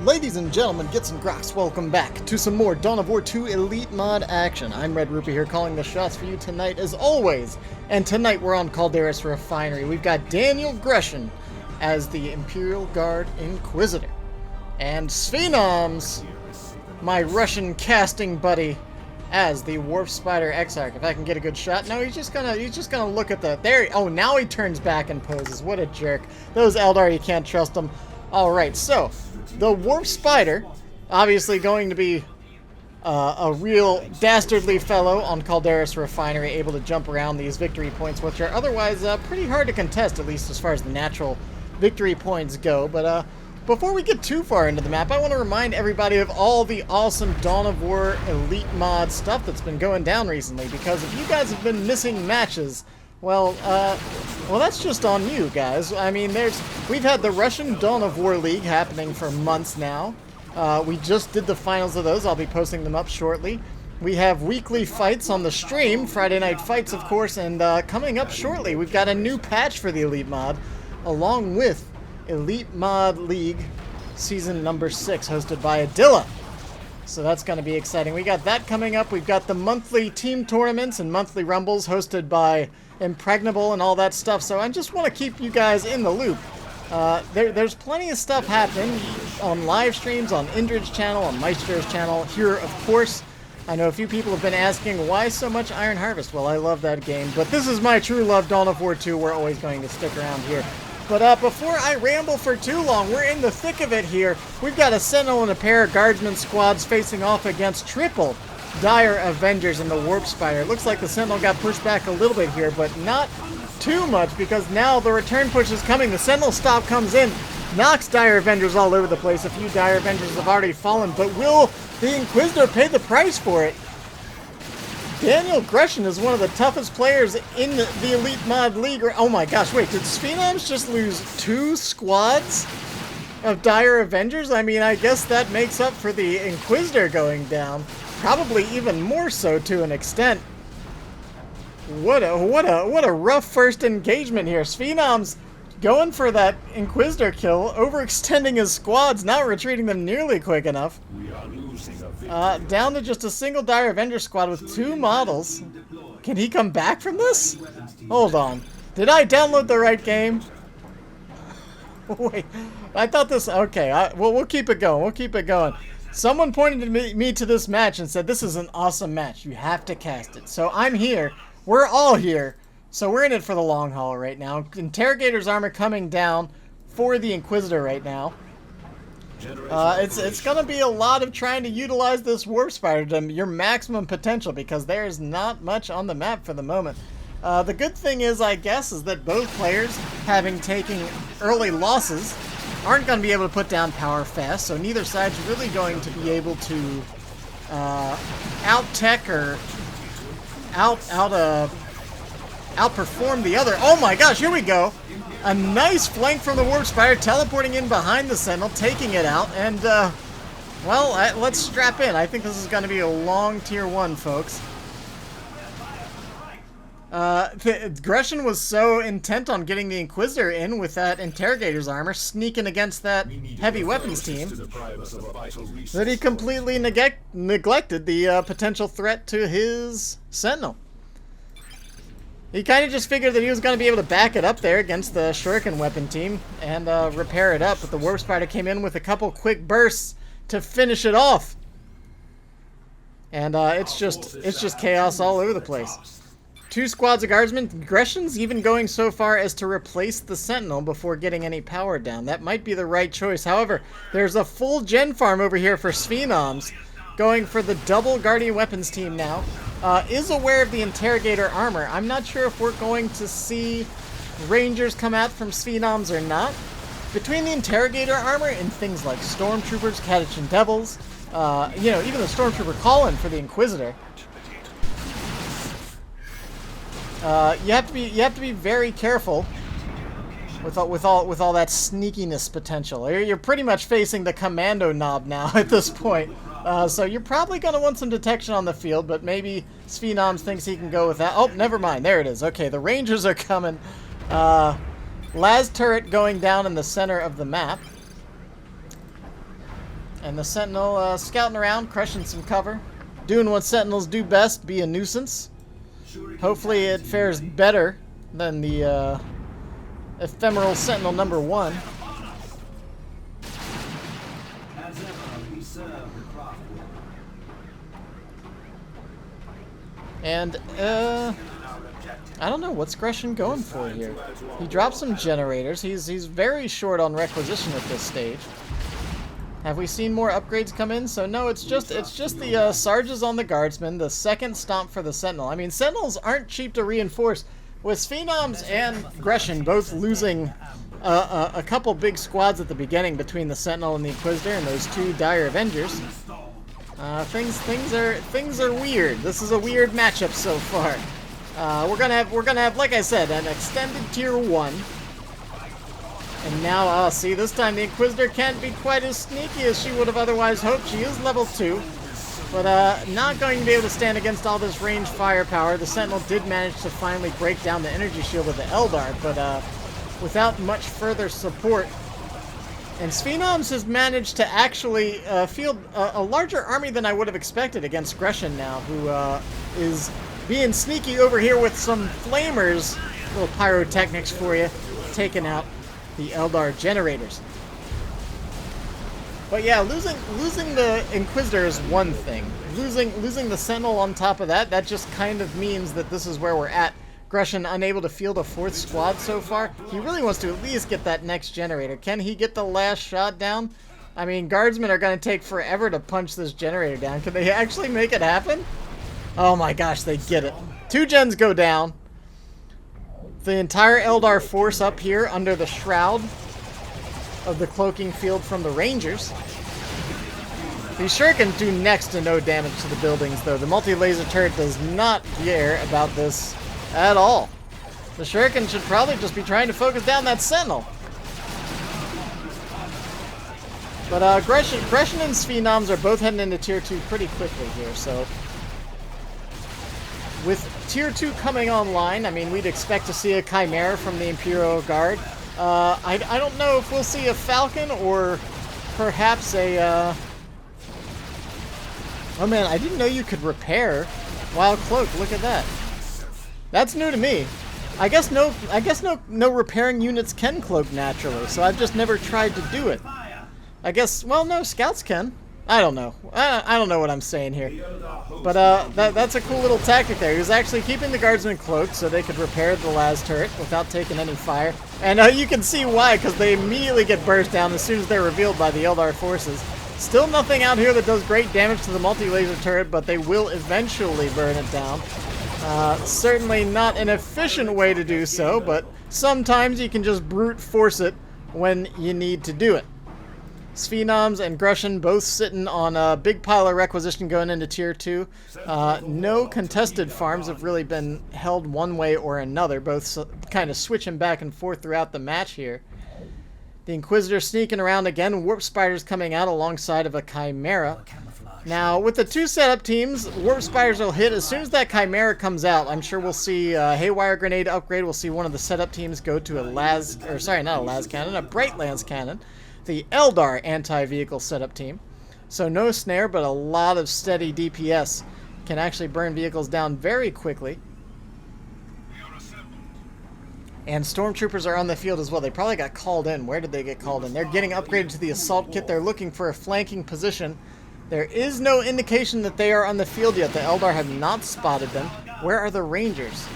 Ladies and gentlemen, Gits and Groks, welcome back to some more Dawn of War 2 Elite Mod action. I'm Red-Rupee here calling the shots for you tonight as always. And tonight we're on Calderis Refinery. We've got Daniel Grushin as the Imperial Guard Inquisitor. And Sphenomz, my Russian casting buddy, as the Warp Spider Exarch. If I can get a good shot. No, he's just gonna look at the there. Oh, now he turns back and poses. What a jerk. Those Eldar, you can't trust them. Alright, so the Warp Spider, obviously going to be a real dastardly fellow on Calderis Refinery, able to jump around these victory points, which are otherwise pretty hard to contest, at least as far as the natural victory points go. But before we get too far into the map, I want to remind everybody of all the awesome Dawn of War Elite Mod stuff that's been going down recently, because if you guys have been missing matches, well, that's just on you guys. I mean, we've had the Russian Dawn of War League happening for months now. We just did the finals of those. I'll be posting them up shortly. We have weekly fights on the stream, Friday night fights, of course, and coming up shortly, we've got a new patch for the Elite Mod, along with Elite Mod League Season number 6, hosted by Adilla. So that's going to be exciting. We got that coming up. We've got the monthly team tournaments and monthly rumbles hosted by Impregnable and all that stuff. So I just want to keep you guys in the loop. There's plenty of stuff happening on live streams, on Indrid's channel, on Maestro's channel, here, of course. I know a few people have been asking, why so much Iron Harvest? Well, I love that game, but this is my true love, Dawn of War 2. We're always going to stick around here. But before I ramble for too long, we're in the thick of it here. We've got a Sentinel and a pair of Guardsman squads facing off against triple Dire Avengers and the Warp Spider. It looks like the Sentinel got pushed back a little bit here, but not too much, because now the return push is coming. The Sentinel stop comes in, knocks Dire Avengers all over the place. A few Dire Avengers have already fallen, but will the Inquisitor pay the price for it? Daniel Grushin is one of the toughest players in the Elite Mod League. Oh my gosh, wait, did Sphenomz just lose 2 squads of Dire Avengers? I mean, I guess that makes up for the Inquisitor going down. Probably even more so to an extent. What a rough first engagement here. Sphenomz going for that Inquisitor kill, overextending his squads, not retreating them nearly quick enough. Down to just a single Dire Avenger squad with 2 models. Can he come back from this? Hold on. Did I download the right game? Wait, I thought this... Okay, well, we'll keep it going. We'll keep it going. Someone pointed me to this match and said, this is an awesome match. You have to cast it. So I'm here. We're all here. So we're in it for the long haul right now. Interrogator's armor coming down for the Inquisitor right now. It's going to be a lot of trying to utilize this Warp Spider to your maximum potential, because there's not much on the map for the moment. The good thing is, I guess, is that both players, having taken early losses, aren't going to be able to put down power fast, so neither side's really going to be able to out-tech or outperform the other. Oh my gosh, here we go! A nice flank from the Warp Spider, teleporting in behind the Sentinel, taking it out, and, well, let's strap in. I think this is going to be a long Tier 1, folks. Grushin was so intent on getting the Inquisitor in with that Interrogator's armor, sneaking against that heavy weapons team, that he completely neglected the potential threat to his Sentinel. He kind of just figured that he was going to be able to back it up there against the Shuriken weapon team and repair it up, but the Warp Spider came in with a couple quick bursts to finish it off. And it's just chaos all over the place. 2 squads of Guardsmen. Grushin's even going so far as to replace the Sentinel before getting any power down. That might be the right choice. However, there's a full gen farm over here for Sphenomz, going for the double Guardian weapons team now. Is aware of the Interrogator armor. I'm not sure if we're going to see Rangers come out from Sphenomz or not. Between the Interrogator armor and things like stormtroopers, Catachin Devils, you know, even the stormtrooper call-in for the Inquisitor. You have to be very careful with all that sneakiness potential. You're pretty much facing the commando knob now at this point. So you're probably going to want some detection on the field, but maybe Sphenomz thinks he can go with that. Oh, never mind. There it is. Okay, the Rangers are coming. Las turret going down in the center of the map. And the Sentinel scouting around, crushing some cover. Doing what Sentinels do best, be a nuisance. Hopefully it fares better than the ephemeral Sentinel number 1. And, I don't know, what's Grushin going for here? He dropped some generators. He's very short on requisition at this stage. Have we seen more upgrades come in? So no, it's just the Sarges on the Guardsmen, the second stomp for the Sentinel. I mean, Sentinels aren't cheap to reinforce. With Sphenomz and Grushin both losing a couple big squads at the beginning between the Sentinel and the Inquisitor and those two dire Avengers, things are weird. This is a weird matchup so far. We're gonna have, like I said, an extended tier 1. And now, see, this time the Inquisitor can't be quite as sneaky as she would have otherwise hoped. She is level 2, but not going to be able to stand against all this range firepower. The Sentinel did manage to finally break down the energy shield of the Eldar, but without much further support. And Sphenomz has managed to actually field a larger army than I would have expected against Grushin now, who is being sneaky over here with some flamers, little pyrotechnics for you, taking out the Eldar generators. But yeah, losing the Inquisitor is one thing. Losing the Sentinel on top of that, that just kind of means that this is where we're at. Grushin unable to field a 4th squad so far. He really wants to at least get that next generator. Can he get the last shot down? I mean, Guardsmen are going to take forever to punch this generator down. Can they actually make it happen? Oh my gosh, they get it. 2 gens go down. The entire Eldar force up here under the shroud of the cloaking field from the Rangers. These Shuriken do next to no damage to the buildings, though. The multi-laser turret does not care about this at all. The Shuriken should probably just be trying to focus down that Sentinel. But Grushin and Sphenomz are both heading into Tier 2 pretty quickly here, so with Tier 2 coming online, I mean, we'd expect to see a Chimera from the Imperial Guard. I don't know if we'll see a Falcon or perhaps a... Oh man, I didn't know you could repair while cloaked. Look at that. That's new to me. I guess no repairing units can cloak naturally, so I've just never tried to do it. I guess, well, no, scouts can. I don't know. I don't know what I'm saying here. But that's a cool little tactic there. He was actually keeping the Guardsmen cloaked so they could repair the las turret without taking any fire. And you can see why, because they immediately get burst down as soon as they're revealed by the Eldar forces. Still nothing out here that does great damage to the multi-laser turret, but they will eventually burn it down. Certainly not an efficient way to do so, but sometimes you can just brute force it when you need to do it. Sphenomz and Grushin both sitting on a big pile of requisition going into Tier 2. No contested farms have really been held one way or another, both kind of switching back and forth throughout the match here. The Inquisitor sneaking around again, Warp Spiders coming out alongside of a Chimera. Now, with the 2 setup teams, Warp Spiders will hit as soon as that Chimera comes out. I'm sure we'll see a Haywire Grenade upgrade. We'll see one of the setup teams go to a a Bright Lance Cannon. The Eldar anti-vehicle setup team. So no snare, but a lot of steady DPS can actually burn vehicles down very quickly. And stormtroopers are on the field as well. They probably got called in. Where did they get called in? They're getting upgraded to the assault kit. They're looking for a flanking position. There is no indication that they are on the field yet. The Eldar have not spotted them. Where are the Rangers?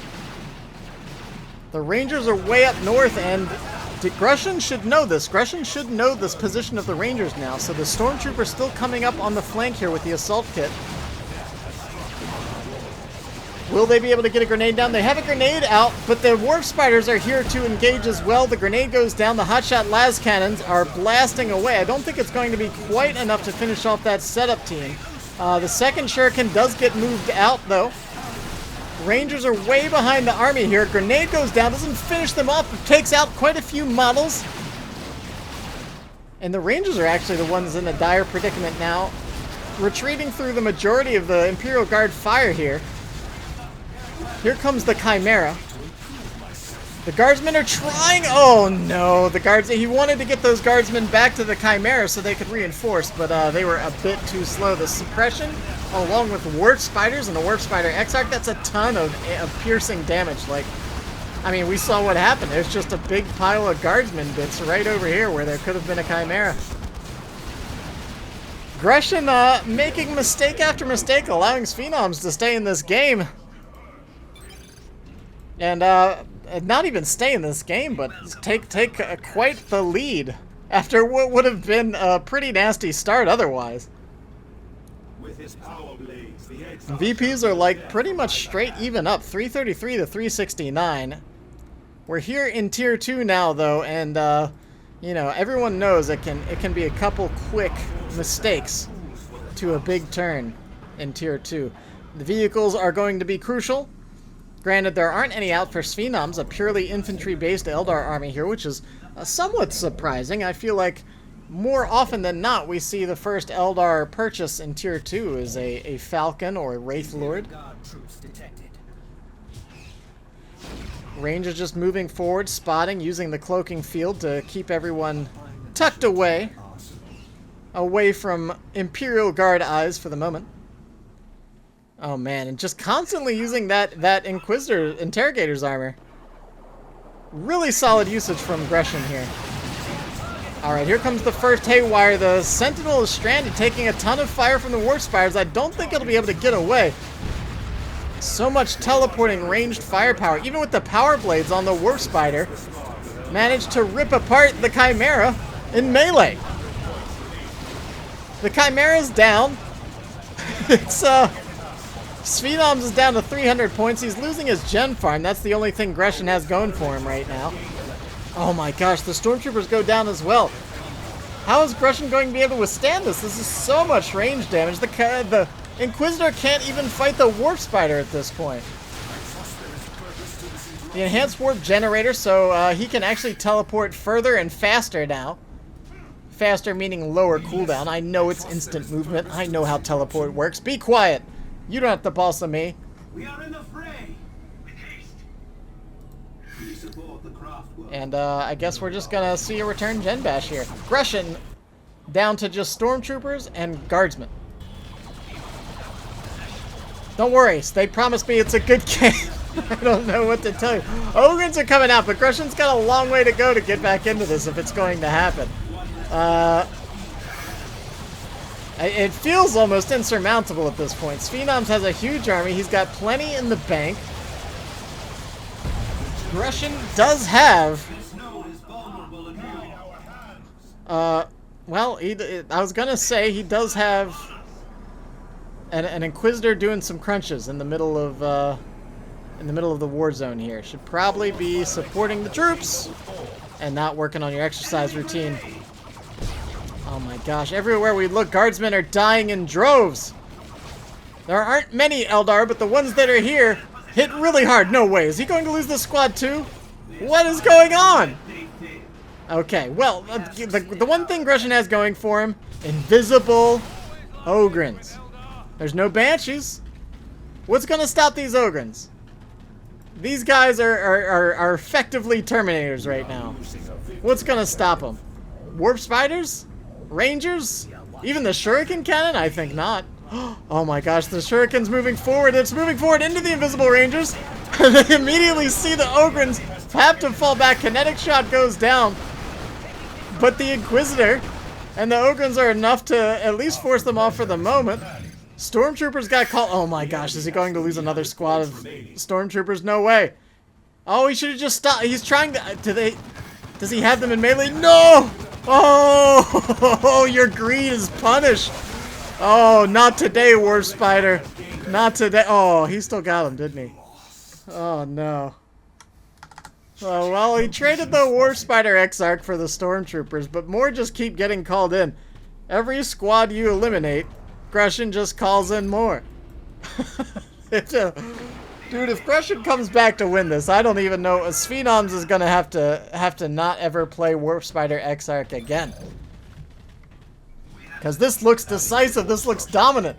The Rangers are way up north, and Grushin should know this. Grushin should know this position of the Rangers now. So the Stormtroopers still coming up on the flank here with the assault kit. Will they be able to get a grenade down? They have a grenade out, but the Warp Spiders are here to engage as well. The grenade goes down. The hotshot las cannons are blasting away. I don't think it's going to be quite enough to finish off that setup team. The second Shuriken does get moved out, though. Rangers are way behind the army here. Grenade goes down, doesn't finish them off, but takes out quite a few models. And the Rangers are actually the ones in a dire predicament now, retreating through the majority of the Imperial Guard fire here. Here comes the Chimera. The guardsmen are trying. Oh no, the guards. He wanted to get those guardsmen back to the Chimera so they could reinforce, but they were a bit too slow. The suppression, along with Warp Spiders and the Warp Spider Exarch, that's a ton of piercing damage. Like, I mean, we saw what happened. There's just a big pile of guardsmen bits right over here where there could have been a Chimera. Grushin making mistake after mistake, allowing Sphenomz to stay in this game. And not even stay in this game, but take quite the lead after what would have been a pretty nasty start otherwise. With his power blades, the VPs are like pretty much straight even up, 333 to 369. We're here in Tier 2 now though, and you know, everyone knows it can be a couple quick mistakes to a big turn in Tier 2. The vehicles are going to be crucial. Granted, there aren't any out for Sphenomz, a purely infantry-based Eldar army here, which is somewhat surprising. I feel like more often than not, we see the first Eldar purchase in Tier 2 is a Falcon or a Wraith Lord. Rangers just moving forward, spotting, using the cloaking field to keep everyone tucked away from Imperial Guard eyes for the moment. Oh man, and just constantly using that Inquisitor Interrogator's armor. Really solid usage from Grushin here. Alright, here comes the first haywire. The Sentinel is stranded, taking a ton of fire from the Warp Spiders. I don't think it'll be able to get away. So much teleporting ranged firepower. Even with the power blades on the Warp Spider, managed to rip apart the Chimera in melee. The Chimera's down. It's Sphenomz is down to 300 points. He's losing his gen farm. That's the only thing Grushin has going for him right now. Oh my gosh, the stormtroopers go down as well. How is Grushin going to be able to withstand this? This is so much range damage. The Inquisitor can't even fight the Warp Spider at this point. The enhanced warp generator, so he can actually teleport further and faster now. Faster meaning lower cooldown. I know it's instant movement. I know how teleport works. Be quiet. You don't have to boss of me. We are in the fray. With haste. We support the craft work. And I guess we're just gonna see a return gen bash here. Grushin down to just stormtroopers and guardsmen. Don't worry, they promised me it's a good game. I don't know what to tell you. Ogrins are coming out, but Grushin's got a long way to go to get back into this if it's going to happen. It feels almost insurmountable at this point. Sphenomz has a huge army. He's got plenty in the bank. Grushin does have... well, I was gonna say he does have an Inquisitor doing some crunches in the middle of the war zone here. Should probably be supporting the troops and not working on your exercise routine. Oh my gosh, everywhere we look, guardsmen are dying in droves. There aren't many Eldar, but the ones that are here hit really hard. No way, is he going to lose this squad too? What is going on? Okay, well, the one thing Grushin has going for him, invisible Ogrins. There's no Banshees. What's going to stop these Ogrins? These guys are effectively Terminators right now. What's going to stop them? Warp Spiders? Rangers? Even the Shuriken Cannon? I think not. Oh my gosh, the Shuriken's moving forward. It's moving forward into the Invisible Rangers. And they immediately see the Ogrins have to fall back. Kinetic Shot goes down. But the Inquisitor and the Ogrins are enough to at least force them off for the moment. Stormtroopers got called. Oh my gosh, is he going to lose another squad of Stormtroopers? No way. Oh, he should have just stopped. He's trying to... Does he have them in melee? No! Oh, your greed is punished. Oh, not today, Warp Spider. Not today. Oh, he still got him, didn't he? Oh, no. Oh, well, he traded the Warp Spider Exarch for the Stormtroopers, but more just keep getting called in. Every squad you eliminate, Grushin just calls in more. Dude, if Grushin comes back to win this, I don't even know. Sphenomz is gonna have to not ever play Warp Spider Exarch again. Because this looks decisive, this looks dominant.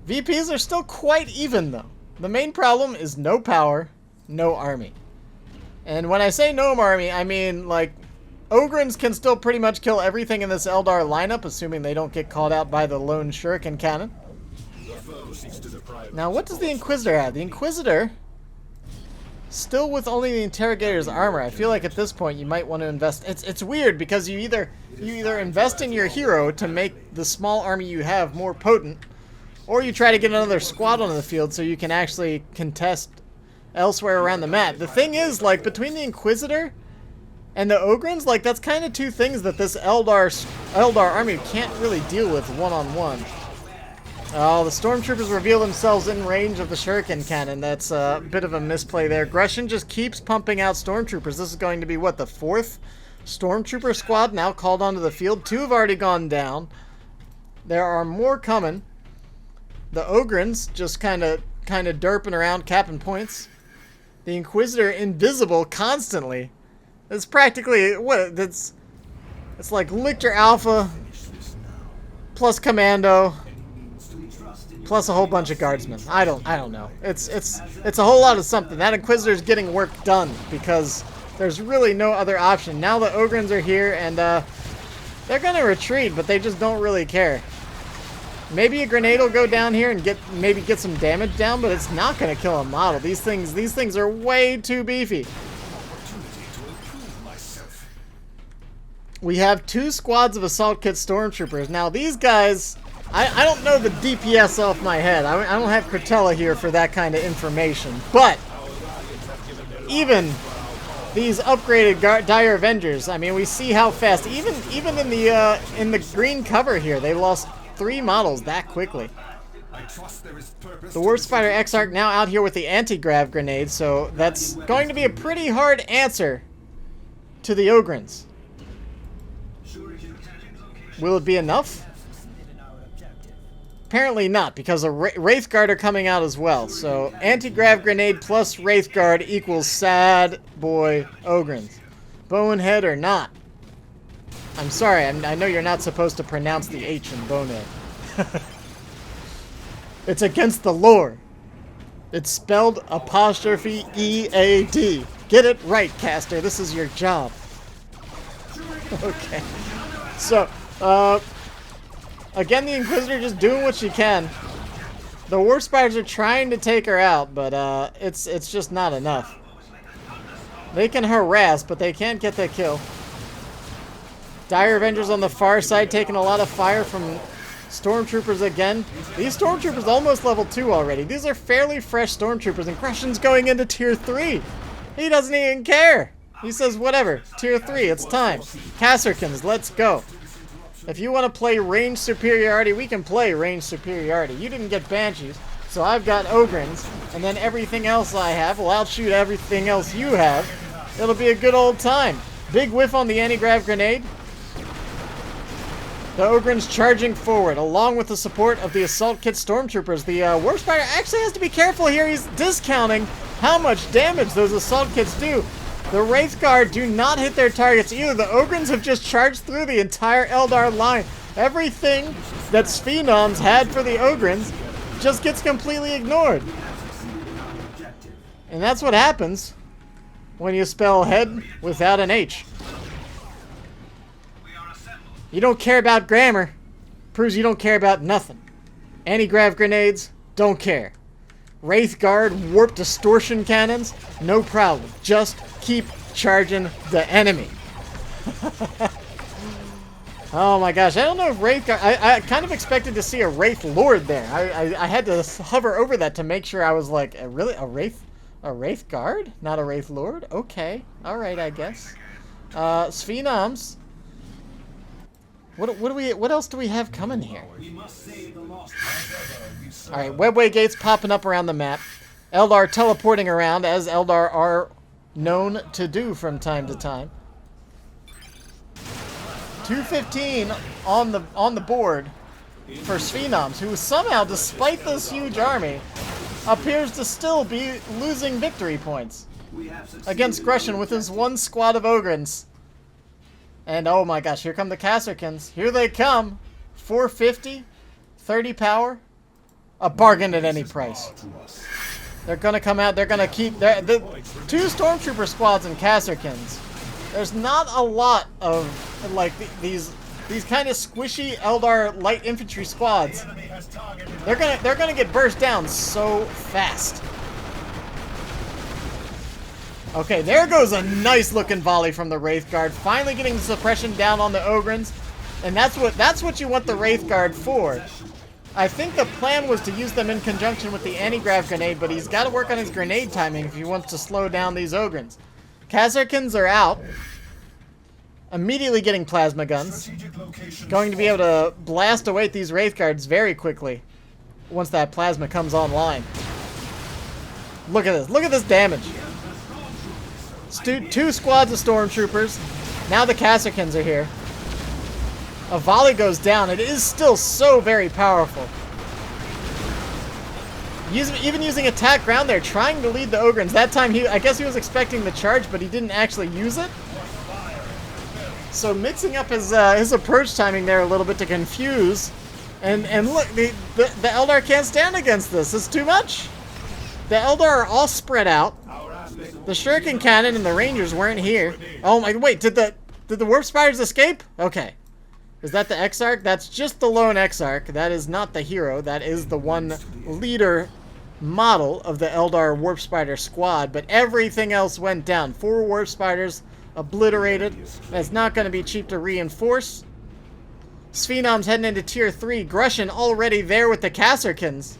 VPs are still quite even though. The main problem is no power no army. And when I say no army, I mean, like, Ogrins can still pretty much kill everything in this Eldar lineup, assuming they don't get called out by the lone shuriken cannon. Now, what does the Inquisitor have? The Inquisitor, still with only the Interrogator's armor. I feel like at this point you might want to invest. It's weird because you either invest in your hero to make the small army you have more potent, or you try to get another squad on the field so you can actually contest elsewhere around the map. The thing is, like, between the Inquisitor and the Ogrins, like, that's kind of two things that this Eldar army can't really deal with one-on-one. Oh, the stormtroopers reveal themselves in range of the shuriken cannon. That's a bit of a misplay there. Grushin just keeps pumping out stormtroopers. This is going to be, what, the 4th stormtrooper squad now called onto the field? 2 have already gone down. There are more coming. The Ogrins just kind of derping around, capping points. The Inquisitor invisible constantly. It's practically what it's like Lictor Alpha plus Commando plus a whole bunch of guardsmen. I don't know. It's a whole lot of something. That Inquisitor's getting work done because there's really no other option. Now the Ogrins are here and they're gonna retreat, but they just don't really care. Maybe a grenade will go down here and maybe get some damage down, but it's not gonna kill a model. These things are way too beefy. We have 2 squads of assault kit stormtroopers. Now these guys, I don't know the DPS off my head. I don't have Cortella here for that kind of information. But even these upgraded Dire Avengers, I mean, we see how fast. Even in the green cover here, they lost 3 models that quickly. The Warp Spider Exarch now out here with the anti-grav grenade, so that's going to be a pretty hard answer to the Ogrins. Will it be enough? Apparently not, because a Wraith Guard are coming out as well. So anti-grav grenade plus Wraith Guard equals sad boy Ogrins. Bonehead or not. I'm sorry, I know you're not supposed to pronounce the H in Bonehead. It's against the lore. It's spelled apostrophe E-A-D. Get it right, caster. This is your job. Okay. So, again, the Inquisitor just doing what she can. The Warp Spiders are trying to take her out, but it's just not enough. They can harass, but they can't get the kill. Dire Avengers on the far side taking a lot of fire from Stormtroopers again. These Stormtroopers almost level 2 already. These are fairly fresh Stormtroopers, and Grushin's going into Tier 3. He doesn't even care. He says, whatever, Tier 3, it's time. Kasserkins, let's go. If you want to play range superiority, we can play range superiority. You didn't get Banshees, so I've got Ogrins, and then everything else I have will outshoot everything else you have. It'll be a good old time. Big whiff on the anti-grav grenade. The Ogrins charging forward, along with the support of the Assault Kit Stormtroopers. The Warp Spider actually has to be careful here. He's discounting how much damage those Assault Kits do. The Wraith Guard do not hit their targets either. The Ogrins have just charged through the entire Eldar line. Everything that Sphenomz had for the Ogrins just gets completely ignored. And that's what happens when you spell head without an H. You don't care about grammar. Proves you don't care about nothing. Anti-grav grenades, don't care. Wraith Guard, warp distortion cannons, no problem. Just keep charging the enemy. Oh my gosh, I don't know if Wraith Guard... I kind of expected to see a Wraith Lord there. I had to hover over that to make sure. I was like, really? A Wraith Guard? Not a Wraith Lord? Okay. Alright, I guess. Sphenomz. What else do we have coming here? Alright, webway gates popping up around the map. Eldar teleporting around, as Eldar are known to do from time to time. 215 on the board for Sphenomz, who somehow, despite this huge army, appears to still be losing victory points against Grushin with his 1 squad of Ogrins. And oh my gosh, here come the Kasserkins. Here they come. 450, 30 power. A bargain at any price. They're gonna come out. They're gonna keep the 2 stormtrooper squads and Kasserkins. There's not a lot of like these kind of squishy Eldar light infantry squads. They're gonna get burst down so fast. Okay, there goes a nice looking volley from the Wraith Guard, finally getting the suppression down on the Ogrins, and that's what you want the Wraith Guard for. I think the plan was to use them in conjunction with the anti-grav grenade, but he's got to work on his grenade timing if he wants to slow down these Ogrins. Kasserkins are out. Immediately getting plasma guns. Going to be able to blast away these Wraith Guards very quickly once that plasma comes online. Look at this. Look at this damage. 2 squads of stormtroopers. Now the Kasserkins are here. A volley goes down. It is still so very powerful. Even using attack ground there, trying to lead the Ogrins. That time, I guess he was expecting the charge, but he didn't actually use it. So mixing up his approach timing there a little bit to confuse. And look, the Eldar can't stand against this. It's too much. The Eldar are all spread out. The Shuriken Cannon and the Rangers weren't here. Oh my, wait, did the Warp Spiders escape? Okay. Is that the Exarch? That's just the lone Exarch. That is not the hero. That is the one leader model of the Eldar Warp Spider squad. But everything else went down. 4 Warp Spiders obliterated. That's not going to be cheap to reinforce. Sphenomz heading into Tier 3. Grushin already there with the Kasserkins.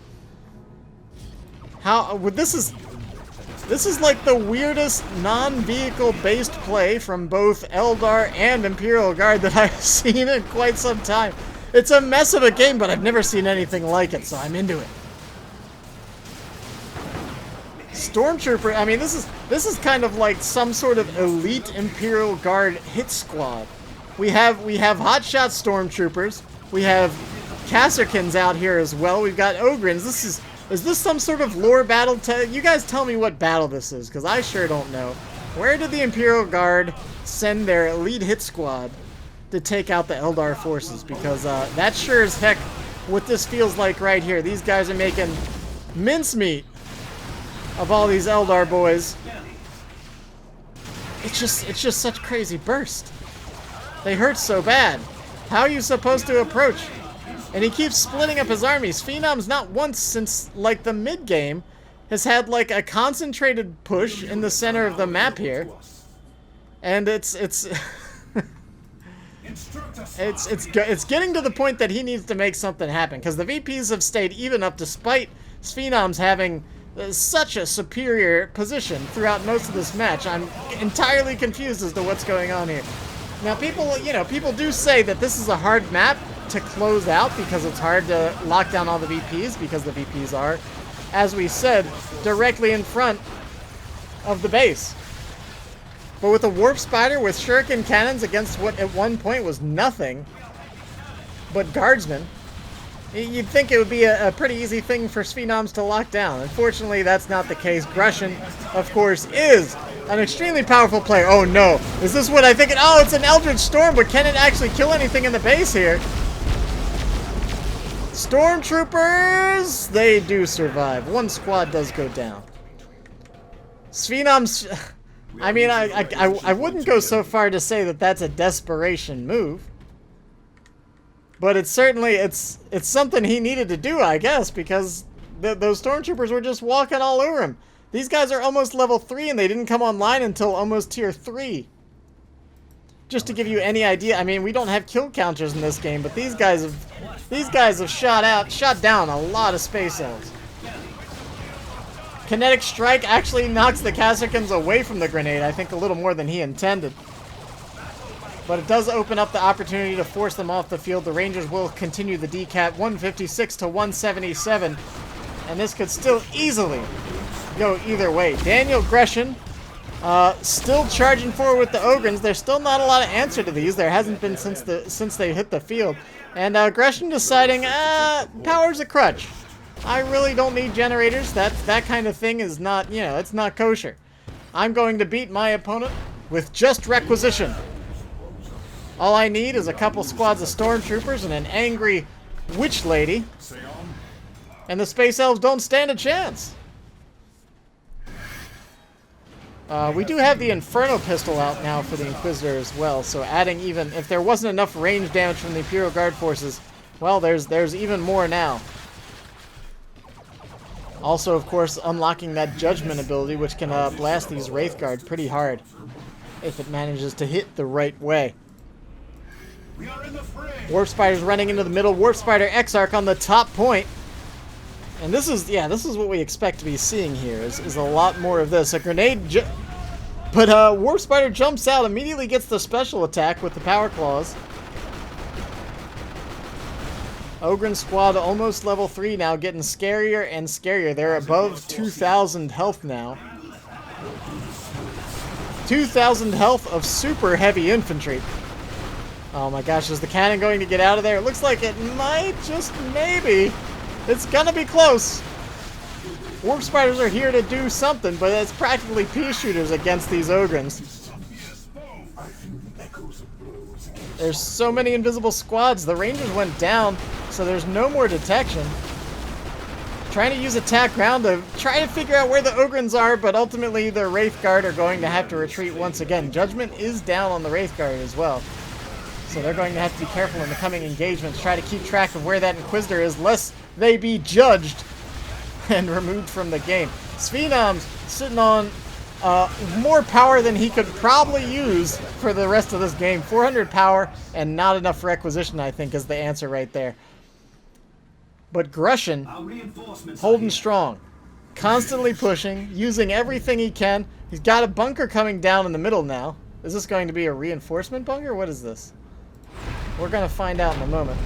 This is like the weirdest non-vehicle based play from both Eldar and Imperial Guard that I've seen in quite some time. It's a mess of a game, but I've never seen anything like it, so I'm into it. Stormtrooper, I mean, this is kind of like some sort of elite Imperial Guard hit squad. We have hotshot stormtroopers. We have Kasserkins out here as well. We've got Ogrins. Is this some sort of lore battle? You guys tell me what battle this is, because I sure don't know. Where did the Imperial Guard send their elite hit squad to take out the Eldar forces? Because that's sure as heck what this feels like right here. These guys are making mincemeat of all these Eldar boys. It's just such crazy burst. They hurt so bad. How are you supposed to approach? And he keeps splitting up his armies. Sphenomz not once since like the mid game has had like a concentrated push in the center of the map here, and it's getting to the point that he needs to make something happen, because the VPs have stayed even up despite Sphenomz having such a superior position throughout most of this match. I'm entirely confused as to what's going on here. Now people do say that this is a hard map to close out because it's hard to lock down all the VPs, because the VPs are, as we said, directly in front of the base. But with a Warp Spider with Shuriken Cannons against what at one point was nothing but Guardsmen, you'd think it would be a pretty easy thing for Sphenomz to lock down. Unfortunately, that's not the case. Grushin, of course, is an extremely powerful player. Oh no, is this what I think? Oh, it's an Eldritch Storm, but can it actually kill anything in the base here? Stormtroopers, they do survive. One squad does go down. Sphenomz, I mean, I wouldn't go so far to say that that's a desperation move, but it's certainly, it's something he needed to do, I guess, because those Stormtroopers were just walking all over him. These guys are almost level 3 and they didn't come online until almost tier 3. Just to give you any idea, I mean, we don't have kill counters in this game, but these guys have shot down a lot of space elves. Kinetic Strike actually knocks the Kasserkins away from the grenade, I think a little more than he intended. But it does open up the opportunity to force them off the field. The Rangers will continue the decap, 156 to 177. And this could still easily go either way. Daniel Grushin still charging forward with the Ogrins. There's still not a lot of answer to these. There hasn't been since they hit the field. And Grushin deciding, power's a crutch. I really don't need generators. That kind of thing is not, it's not kosher. I'm going to beat my opponent with just requisition. All I need is a couple squads of stormtroopers and an angry witch lady. And the space elves don't stand a chance. We do have the Inferno pistol out now for the Inquisitor as well, so adding even... If there wasn't enough range damage from the Imperial Guard forces, well, there's even more now. Also, of course, unlocking that Judgment ability, which can blast these Wraith Guard pretty hard if it manages to hit the right way. Warp Spider's running into the middle. Warp Spider Exarch on the top point. And this is what we expect to be seeing here, is a lot more of this. A grenade... But Warp Spider jumps out, immediately gets the special attack with the Power Claws. Ogryn squad almost level 3 now, getting scarier and scarier. They're above 2,000 health now. 2,000 health of super heavy infantry. Oh my gosh, is the cannon going to get out of there? It looks like it might, just maybe. It's gonna be close. Warp Spiders are here to do something, but it's practically pea shooters against these Ogryns. There's so many invisible squads. The Rangers went down, so there's no more detection. Trying to use attack ground to try to figure out where the Ogryns are, but ultimately the Wraith Guard are going to have to retreat once again. Judgment is down on the Wraith Guard as well. So they're going to have to be careful in the coming engagements. Try to keep track of where that Inquisitor is, lest they be judged and removed from the game. Sphenomz sitting on more power than he could probably use for the rest of this game. 400 power and not enough requisition, I think, is the answer right there. But Grushin, holding strong, constantly pushing, using everything he can. He's got a bunker coming down in the middle now. Is this going to be a reinforcement bunker? What is this? We're going to find out in a moment.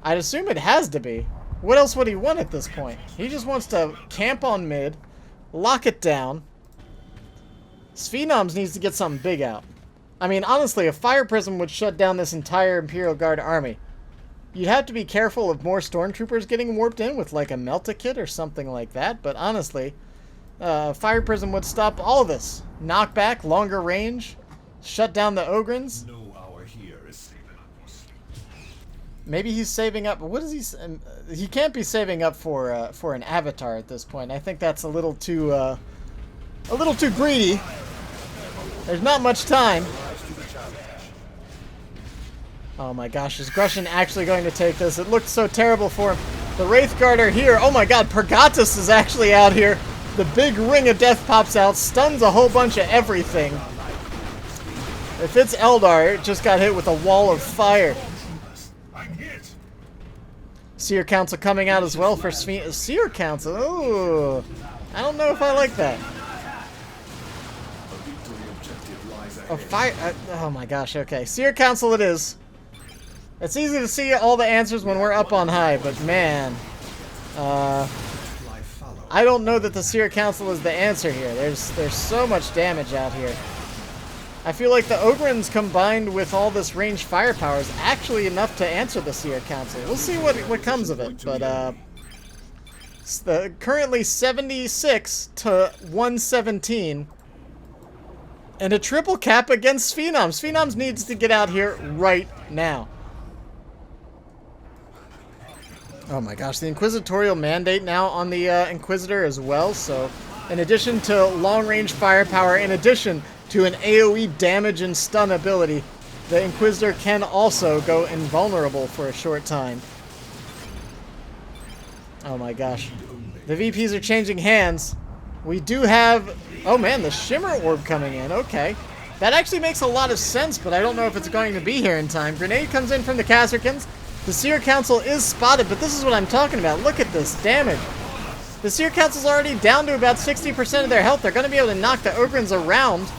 I'd assume it has to be. What else would he want at this point? He just wants to camp on mid, lock it down. Sphenomz needs to get something big out. I mean, honestly, a Fire Prism would shut down this entire Imperial Guard army. You'd have to be careful of more stormtroopers getting warped in with like a Melta-Kit or something like that, but honestly, Fire Prism would stop all of this. Knockback, longer range, shut down the Ogryns. No hour here is saving us. Maybe he's saving up. What is he? He can't be saving up for an avatar at this point. I think that's a little too greedy. There's not much time. Oh my gosh, is Grushin actually going to take this? It looked so terrible for him. The Wraith Guard are here. Oh my god, Pergatus is actually out here. The big ring of death pops out, stuns a whole bunch of everything. If it's Eldar, it just got hit with a wall of fire. Seer Council coming out as well for Seer Council. Ooh, I don't know if I like that. A fire. Oh my gosh, okay. Seer Council it is. It's easy to see all the answers when we're up on high, but man. I don't know that the Seer Council is the answer here. There's so much damage out here. I feel like the Ogryns combined with all this ranged firepower is actually enough to answer the Seer Council. We'll see what comes of it, but it's currently 76 to 117. And a triple cap against Sphenomz. Sphenomz needs to get out here right now. Oh my gosh, the Inquisitorial Mandate now on the Inquisitor as well. So, in addition to long-range firepower, in addition to an AoE damage and stun ability, the Inquisitor can also go invulnerable for a short time. Oh my gosh. The VPs are changing hands. We do have... Oh man, the Shimmer Orb coming in. Okay. That actually makes a lot of sense, but I don't know if it's going to be here in time. Grenade comes in from the Kasrkins. The Seer Council is spotted, but this is what I'm talking about. Look at this damage. The Seer Council's already down to about 60% of their health. They're going to be able to knock the Ogryns around.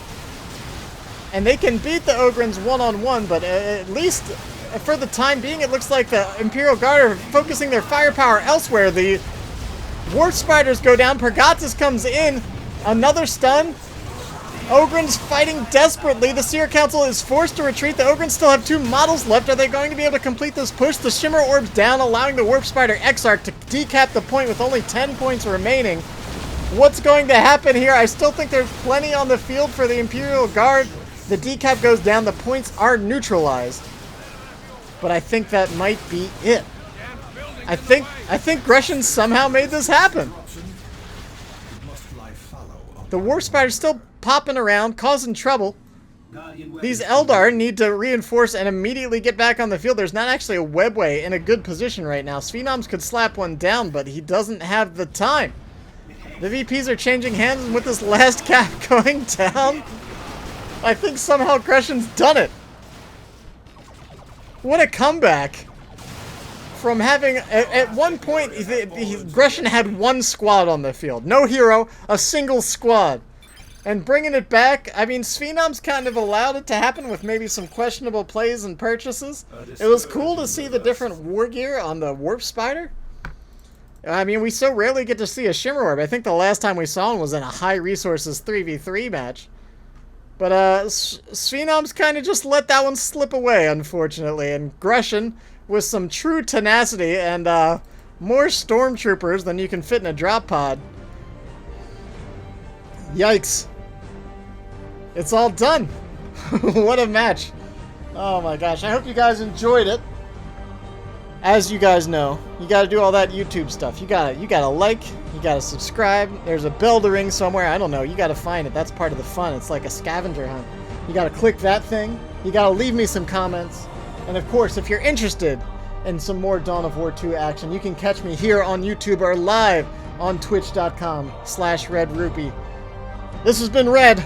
And they can beat the Ogryns one-on-one, but at least for the time being, it looks like the Imperial Guard are focusing their firepower elsewhere. The Warp Spiders go down. Pergatus comes in. Another stun. Ogryns fighting desperately. The Seer Council is forced to retreat. The Ogryns still have 2 models left. Are they going to be able to complete this push? The Shimmer Orb's down, allowing the Warp Spider Exarch to decap the point with only 10 points remaining. What's going to happen here? I still think there's plenty on the field for the Imperial Guard. The decap goes down. The points are neutralized. But I think that might be it. I think Grushin somehow made this happen. The Warp Spider's still popping around, causing trouble. Guardian These weapons. Eldar need to reinforce and immediately get back on the field. There's not actually a webway in a good position right now. Sphenomz could slap one down, but he doesn't have the time. The VPs are changing hands, and with this last cap going down, I think somehow Grushin's done it. What a comeback. From having, at one point, Grushin had one squad on the field. No hero, a single squad. And bringing it back, I mean, Sphenomz kind of allowed it to happen with maybe some questionable plays and purchases. It was cool to see the different war gear on the Warp Spider. I mean, we so rarely get to see a Shimmer Orb. I think the last time we saw one was in a high resources 3v3 match. But Sphenomz kind of just let that one slip away, unfortunately. And Grushin, with some true tenacity and more stormtroopers than you can fit in a drop pod. Yikes. It's all done. What a match. Oh my gosh. I hope you guys enjoyed it. As you guys know, you gotta do all that YouTube stuff. You gotta like, you gotta subscribe. There's a bell to ring somewhere. I don't know. You gotta find it. That's part of the fun. It's like a scavenger hunt. You gotta click that thing. You gotta leave me some comments. And of course, if you're interested in some more Dawn of War 2 action, you can catch me here on YouTube or live on twitch.com/Red-Rupee. This has been Red.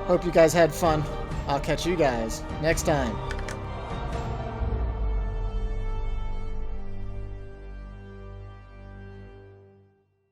Hope you guys had fun. I'll catch you guys next time.